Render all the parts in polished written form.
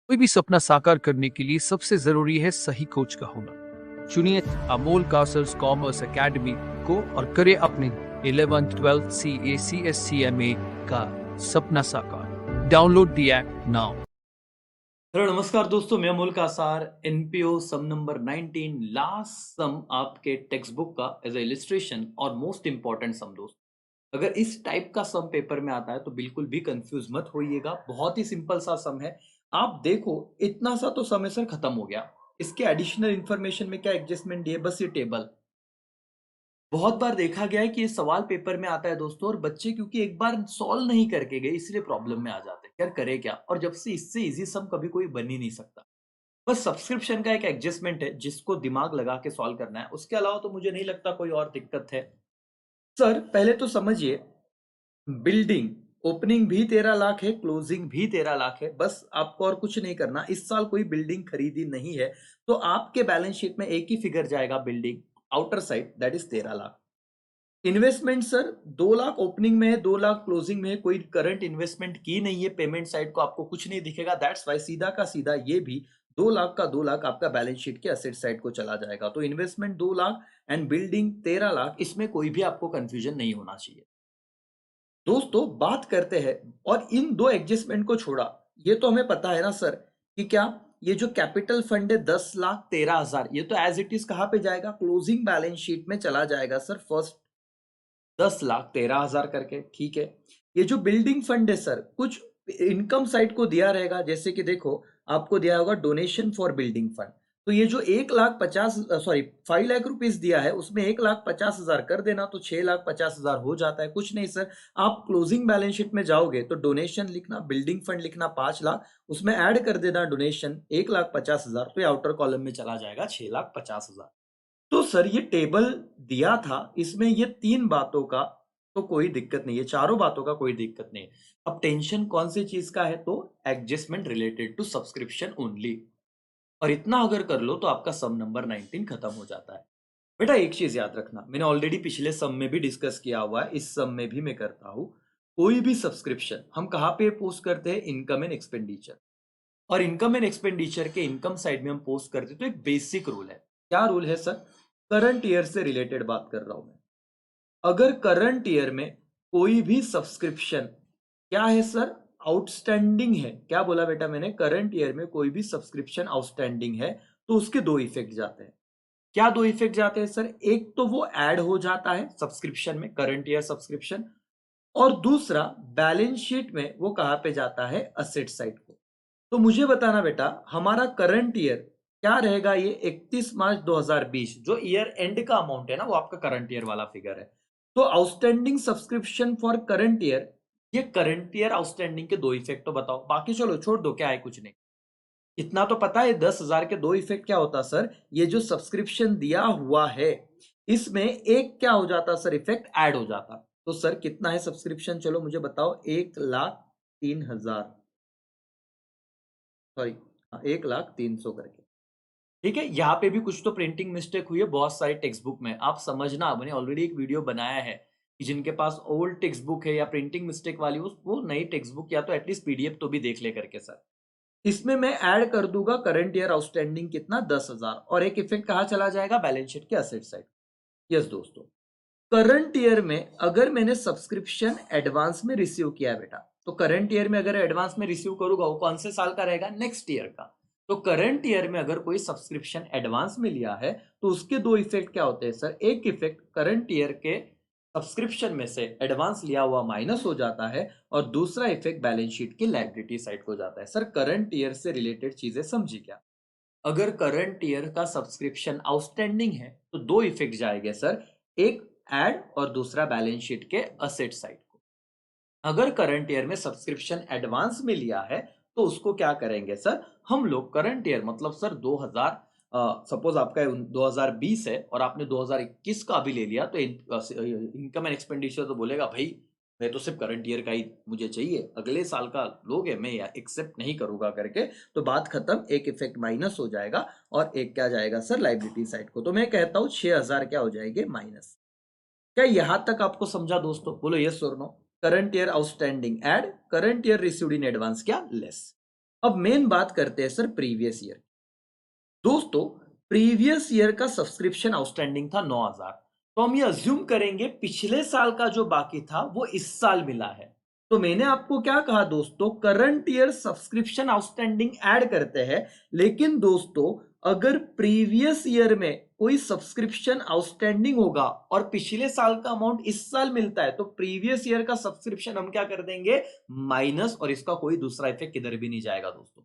कोई भी सपना साकार करने के लिए सबसे जरूरी है सही कोच का होना। चुनिए अमोल कासर्स कॉमर्स एकेडमी को और करें अपने 11th 12th CA CSCMA का सपना साकार। Download the app now. Hello नमस्कार दोस्तों, मैं अमोल कासार। एनपीओ सम नंबर 19 लास्ट सम आपके टेक्स्ट बुक का एज ए इलिस्ट्रेशन और मोस्ट इंपॉर्टेंट सम दोस्त। अगर इस टाइप का सम पेपर में आता है तो बिल्कुल भी कंफ्यूज मत होइएगा। बहुत ही सिंपल सा सम है। आप देखो, इतना सा तो समय सर खत्म हो गया। इसके एडिशनल इंफॉर्मेशन में क्या एडजस्टमेंट दिए, बस ये टेबल। बहुत बार देखा गया है कि ये सवाल पेपर में आता है दोस्तों, और बच्चे क्योंकि एक बार सॉल्व नहीं करके गए इसलिए प्रॉब्लम में आ जाते हैं। यार करे क्या, और जब से इससे इजी सम कभी कोई बन ही नहीं सकता। बस सब्सक्रिप्शन का एक एडजस्टमेंट है जिसको दिमाग लगा के सॉल्व करना है। उसके अलावा तो मुझे नहीं लगता कोई और दिक्कत है। सर पहले तो समझिए, बिल्डिंग ओपनिंग भी 13 लाख है, क्लोजिंग भी 13 लाख है। बस आपको और कुछ नहीं करना। इस साल कोई बिल्डिंग खरीदी नहीं है तो आपके बैलेंस शीट में एक ही फिगर जाएगा, building outer side, that is 13 lakh. Investment sir 2 lakh opening में है, 2 लाख क्लोजिंग में है। कोई करंट इन्वेस्टमेंट की नहीं है। पेमेंट साइड को आपको कुछ नहीं दिखेगा। दैट्स वाई सीधा का सीधा ये भी 2 लाख का 2 लाख आपका बैलेंस शीट के असेट साइड को चला जाएगा। तो investment 2 lakh and building 13 lakh, इसमें कोई भी आपको कंफ्यूजन नहीं होना चाहिए। दोस्तों बात करते हैं, और इन दो एडजस्टमेंट को छोड़ा, ये तो हमें पता है ना सर कि क्या ये जो कैपिटल फंड है 10,13,000, ये तो एज इट इज कहां पे जाएगा, क्लोजिंग बैलेंस शीट में चला जाएगा सर। फर्स्ट 10,13,000 करके, ठीक है। ये जो बिल्डिंग फंड है सर, कुछ इनकम साइड को दिया रहेगा। जैसे कि देखो, आपको दिया होगा डोनेशन फॉर बिल्डिंग फंड। तो ये जो 1,50,000 सॉरी 5 लाख रुपीज दिया है, उसमें 1,50,000 कर देना तो 6,50,000 हो जाता है। कुछ नहीं सर, आप क्लोजिंग बैलेंस शीट में जाओगे तो डोनेशन लिखना, बिल्डिंग फंड लिखना 5 लाख, उसमें ऐड कर देना डोनेशन 1,50,000, तो ये आउटर कॉलम में चला जाएगा 6,50,000। तो सर ये टेबल दिया था, इसमें ये 3 बातों का तो कोई दिक्कत नहीं है, चारों बातों का कोई दिक्कत नहीं है। अब टेंशन कौन सी चीज का है, तो adjustment related to subscription only. और इतना अगर कर लो तो आपका सम नंबर 19 खत्म हो जाता है। बेटा एक चीज याद रखना, मैंने ऑलरेडी पिछले सम में भी डिस्कस किया हुआ है, इस सम में भी मैं करता हूं। कोई भी सब्सक्रिप्शन हम कहां पे पोस्ट करते हैं, इनकम एंड एक्सपेंडिचर। और इनकम एंड एक्सपेंडिचर के इनकम साइड में हम पोस्ट करते हैं तो एक बेसिक रूल है। क्या रूल है सर, करंट ईयर से रिलेटेड बात कर रहा हूं मैं। अगर करंट ईयर में कोई भी सब्सक्रिप्शन क्या है सर, आउटस्टैंडिंग है, क्या बोला बेटा मैंने, करंट ईयर में कोई भी सब्सक्रिप्शन आउटस्टैंडिंग है तो उसके दो इफेक्ट जाते हैं। क्या दो इफेक्ट जाते हैं सर, एक तो वो ऐड हो जाता है सब्सक्रिप्शन में, करंट ईयर सब्सक्रिप्शन। और दूसरा बैलेंस शीट में वो कहां पे जाता है, असेट साइड को। तो मुझे बताना बेटा, हमारा करंट ईयर क्या रहेगा, ये 31 मार्च 2020 जो ईयर एंड का अमाउंट है ना, वो आपका करंट ईयर वाला फिगर है। तो outstanding subscription for current year, ये करंट ईयर आउटस्टैंडिंग के दो इफेक्ट तो बताओ, बाकी चलो छोड़ दो, क्या है कुछ नहीं। इतना तो पता है 10,000 के दो इफेक्ट क्या होता सर, ये जो सब्सक्रिप्शन दिया हुआ है इसमें एक क्या हो जाता सर, इफेक्ट ऐड हो जाता। तो सर कितना है सब्सक्रिप्शन, चलो मुझे बताओ, 1,03,000, सॉरी 1,03,000 करके। ठीक है, यहाँ पे भी कुछ तो प्रिंटिंग मिस्टेक हुई है बहुत सारी टेक्स्ट बुक में, आप समझना। मैंने ऑलरेडी एक वीडियो बनाया है कि जिनके पास ओल्ड टेक्स्ट बुक है या प्रिंटिंग मिस्टेक वाली, वो नई टेक्स्ट बुक या तो एटलीस्ट पीडीएफ तो भी देख ले करके सर। इसमें मैं ऐड कर दूंगा करंट ईयर आउटस्टैंडिंग कितना, 10,000, और एक इफेक्ट कहाँ चला जाएगा, बैलेंस शीट के असेट साइड। यस दोस्तों, करंट ईयर में अगर मैंने सब्सक्रिप्शन एडवांस में रिसीव किया है बेटा, तो करंट ईयर में अगर एडवांस में रिसीव करूंगा वो कौन से साल का रहेगा, नेक्स्ट ईयर का। तो करंट ईयर में अगर कोई सब्सक्रिप्शन एडवांस में लिया है तो उसके दो इफेक्ट क्या होते हैं सर, एक इफेक्ट करंट ईयर के सब्सक्रिप्शन में से एडवांस लिया हुआ माइनस हो जाता है, और दूसरा इफेक्ट बैलेंस शीट की लायबिलिटी साइड को जाता है। सर करंट ईयर से रिलेटेड चीजें समझी क्या। अगर करंट ईयर का सब्सक्रिप्शन आउटस्टैंडिंग है तो दो इफेक्ट जाएंगे सर, एक ऐड और दूसरा बैलेंस शीट के असेट साइड को। अगर करंट ईयर में सब्सक्रिप्शन एडवांस में लिया है तो उसको क्या करेंगे सर, हम लोग करंट ईयर मतलब सर 2000, सपोज आपका 2020 है और आपने 2021 का भी ले लिया, तो इनकम एंड एक्सपेंडिचर तो बोलेगा भाई मैं तो सिर्फ करंट ईयर का ही मुझे चाहिए, अगले साल का लोगे मैं एक्सेप्ट नहीं करूंगा करके। तो बात खत्म, एक इफेक्ट माइनस हो जाएगा और एक क्या जाएगा सर, लाइबिलिटी साइड को। तो मैं कहता हूं 6,000 क्या हो जाएंगे, माइनस। क्या यहां तक आपको समझा दोस्तों, बोलो यस और no. Current year outstanding add, current year received in advance क्या, लेस। अब मेन बात करते हैं सर प्रीवियस ईयर। दोस्तों, प्रीवियस ईयर का सब्सक्रिप्शन आउटस्टैंडिंग था 9,000, तो हम ये अज्यूम करेंगे पिछले साल का जो बाकी था वो इस साल मिला है। तो मैंने आपको क्या कहा दोस्तों, current year subscription outstanding add करते हैं। लेकिन दोस्तों, अगर प्रीवियस ईयर में कोई सब्सक्रिप्शन आउटस्टैंडिंग होगा और पिछले साल का अमाउंट इस साल मिलता है, तो प्रीवियस ईयर का सब्सक्रिप्शन हम क्या कर देंगे, माइनस, और इसका कोई दूसरा इफेक्ट किधर भी नहीं जाएगा दोस्तों।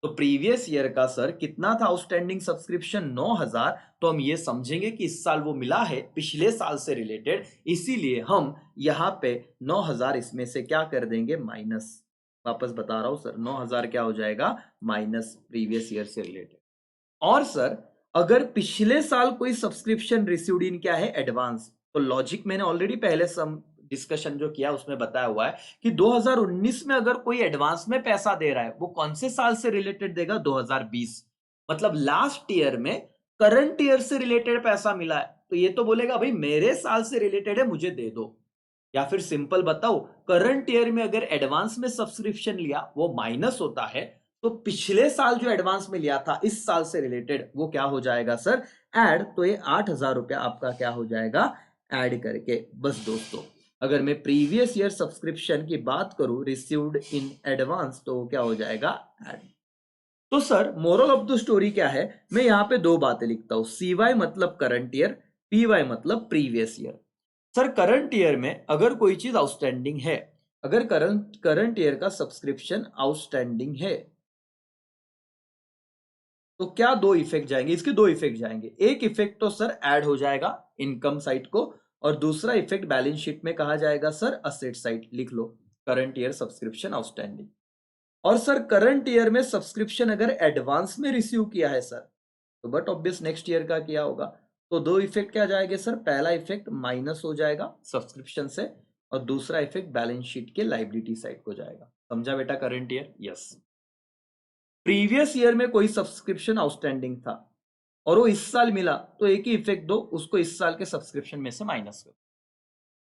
तो प्रीवियस ईयर का सर कितना था आउटस्टैंडिंग सब्सक्रिप्शन, 9,000। तो हम ये समझेंगे कि इस साल वो मिला है पिछले साल से रिलेटेड, इसीलिए हम यहां पे 9,000 इसमें से क्या कर देंगे, माइनस। वापस बता रहा हूं सर, 9,000 क्या हो जाएगा, माइनस प्रीवियस ईयर से रिलेटेड। और सर, अगर पिछले साल कोई सब्सक्रिप्शन रिसीव्ड इन क्या है, एडवांस, तो लॉजिक मैंने ऑलरेडी पहले सम डिस्कशन जो किया उसमें बताया हुआ है कि 2019 में अगर कोई एडवांस में पैसा दे रहा है, वो कौन से साल से रिलेटेड देगा, 2020। मतलब लास्ट ईयर में करंट ईयर से रिलेटेड पैसा मिला है, तो ये तो बोलेगा भाई मेरे साल से रिलेटेड है, मुझे दे दो। या फिर सिंपल बताओ, करंट ईयर में अगर एडवांस में सब्सक्रिप्शन लिया वो माइनस होता है, तो पिछले साल जो एडवांस में लिया था इस साल से रिलेटेड, वो क्या हो जाएगा सर, ऐड। तो ये 8,000 रुपया आपका क्या हो जाएगा, ऐड करके। बस दोस्तों, अगर मैं प्रीवियस ईयर सब्सक्रिप्शन की बात करूं रिसीव्ड इन एडवांस, तो क्या हो जाएगा, ऐड। तो sir moral of the story क्या है, मैं यहां पे दो बातें लिखता हूं, CY मतलब करंट ईयर, PY मतलब previous year. Sir current year में अगर कोई चीज आउटस्टैंडिंग है, अगर करंट ईयर का सब्सक्रिप्शन आउटस्टैंडिंग है, तो क्या दो इफेक्ट जाएंगे, इसके दो इफेक्ट जाएंगे। एक इफेक्ट तो सर ऐड हो जाएगा इनकम साइड को, और दूसरा इफेक्ट बैलेंस शीट में कहा जाएगा सर असेट साइड। लिख लो, करंट ईयर सब्सक्रिप्शन आउटस्टैंडिंग। और सर करंट ईयर में सब्सक्रिप्शन अगर एडवांस में रिसीव किया है सर, तो बट ऑब्वियस नेक्स्ट ईयर का किया होगा, तो दो इफेक्ट क्या जाएंगे सर, पहला इफेक्ट माइनस हो जाएगा सब्सक्रिप्शन से, और दूसरा इफेक्ट बैलेंस शीट के लाइबिलिटी साइड को जाएगा। समझा बेटा current year, yes. Previous year में कोई सब्सक्रिप्शन आउटस्टैंडिंग था और वो इस साल मिला, तो एक ही इफेक्ट दो, उसको इस साल के सब्सक्रिप्शन में से माइनस करो।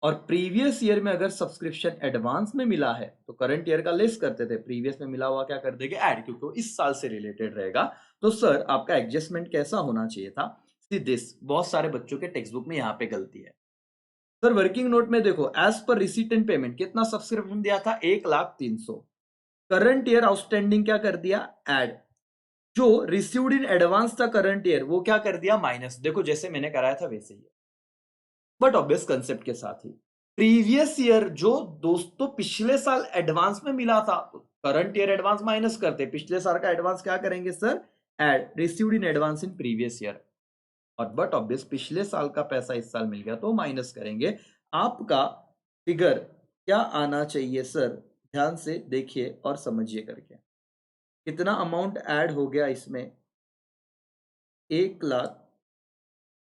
और प्रीवियस ईयर में अगर सब्सक्रिप्शन एडवांस में मिला है, तो करंट ईयर का लेस करते थे, प्रीवियस में मिला हुआ क्या कर देंगे, ऐड, क्योंकि वो इस साल से रिलेटेड रहेगा। तो सर आपका एडजस्टमेंट कैसा होना चाहिए था, सी दिस। बहुत सारे बच्चों के टेक्स्ट बुक में यहाँ पे गलती है। सर वर्किंग नोट में देखो, as per receipt and payment कितना सब्सक्रिप्शन दिया था, 1,03,000। करंट ईयर आउटस्टैंडिंग क्या कर दिया, ऐड। जो रिसीव्ड इन एडवांस था करंट ईयर, वो क्या कर दिया, माइनस। देखो जैसे मैंने कराया था वैसे ही, बट ऑब्वियस कंसेप्ट के साथ ही। प्रीवियस ईयर जो दोस्तों पिछले साल एडवांस में मिला था, तो करंट ईयर एडवांस माइनस करते, पिछले साल का एडवांस क्या करेंगे sir, add, received in advance in previous year. और बट ऑब्वियस पिछले साल का पैसा इस साल मिल गया तो माइनस करेंगे। आपका फिगर क्या आना चाहिए सर, ध्यान से देखिए और समझिए करके। कितना अमाउंट ऐड हो गया इसमें, 1,00,000,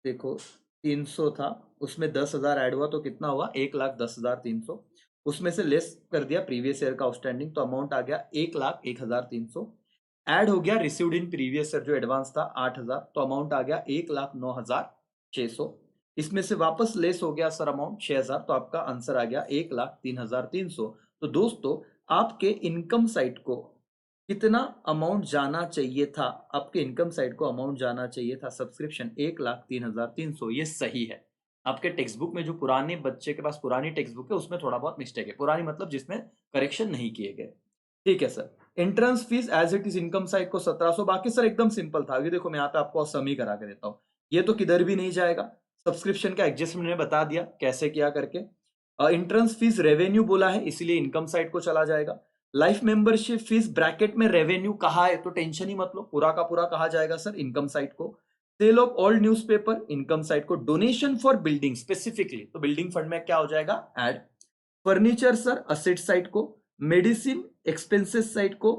देखो 300 था, उसमें 10,000 ऐड हुआ तो कितना हुआ, 1,10,300। उसमें से लेस कर दिया प्रीवियस ईयर का आउटस्टैंडिंग, तो अमाउंट आ गया 1,01,300। ऐड हो गया रिसीव्ड इन प्रीवियस ईयर जो एडवांस था 8,000, तो अमाउंट आ गया 1,09,600। इसमें से वापस लेस हो गया सर अमाउंट 6,000, तो आपका आंसर आ गया 1,03,300। तो दोस्तों, आपके इनकम साइड को कितना अमाउंट जाना चाहिए था, आपके इनकम साइड को अमाउंट जाना चाहिए था सब्सक्रिप्शन, 1,03,300। ये सही है। आपके टेक्स्ट बुक में जो पुराने बच्चे के पास पुरानी टेक्स्ट बुक है उसमें थोड़ा बहुत मिस्टेक है, पुरानी मतलब जिसमें करेक्शन नहीं किए गए। ठीक है sir. Entrance fees as it is income side को 1700, बाकी सर एकदम सिंपल था। अभी देखो मैं यहाँ पे आपको समी करा के देता हूँ, ये तो किधर भी नहीं जाएगा। सब्सक्रिप्शन का एडजस्टमेंट ने बता दिया कैसे किया करके। एंट्रेंस फीस रेवेन्यू बोला है, इसीलिए इनकम साइड को चला जाएगा। लाइफ मेंबरशिप फीस ब्रैकेट में रेवेन्यू कहा है, तो टेंशन ही मत लो, पूरा का पूरा कहा जाएगा सर इनकम साइड को। Sale of all newspaper income side को। डोनेशन फॉर बिल्डिंग स्पेसिफिकली, तो बिल्डिंग फंड में क्या हो जाएगा, add. Furniture sir asset side को। मेडिसिन एक्सपेंसेस साइड को।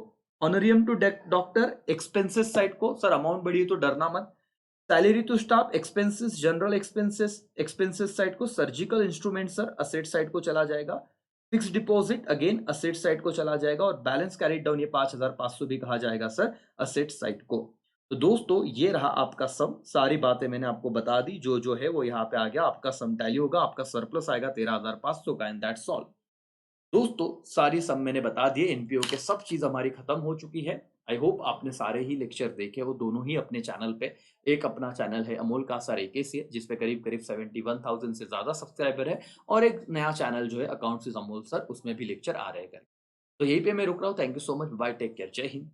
Honorarium to doctor expenses side को। सर अमाउंट बढ़ी है तो डरना मत। Salary to staff expenses, general expenses side को। Surgical instrument sir asset side को चला जाएगा। Fix deposit again asset side को चला जाएगा। और बैलेंस कैरिड डाउन ये 5,500 भी कहा जाएगा सर असेट साइड को। तो दोस्तों ये रहा आपका सम, सारी बातें मैंने आपको बता दी, जो जो है वो यहाँ पे आ गया, आपका सम टैली होगा, आपका सरप्लस आएगा 13,500 का, एंड दैट्स ऑल। दोस्तों सारी सब मैंने बता दिए, एनपीओ के सब चीज हमारी खत्म हो चुकी है। आई होप आपने सारे ही लेक्चर देखे, वो दोनों ही अपने चैनल पे। एक अपना चैनल है अमोल कासार एकेसी, जिसपे करीब करीब 71,000 से ज्यादा सब्सक्राइबर है, और एक नया चैनल जो है अकाउंट्स विद अमोल सर, उसमें भी लेक्चर आ रहे हैं। तो यहीं पे मैं रुक रहा हूँ। Thank you so much, bye, take care, Jai Hind.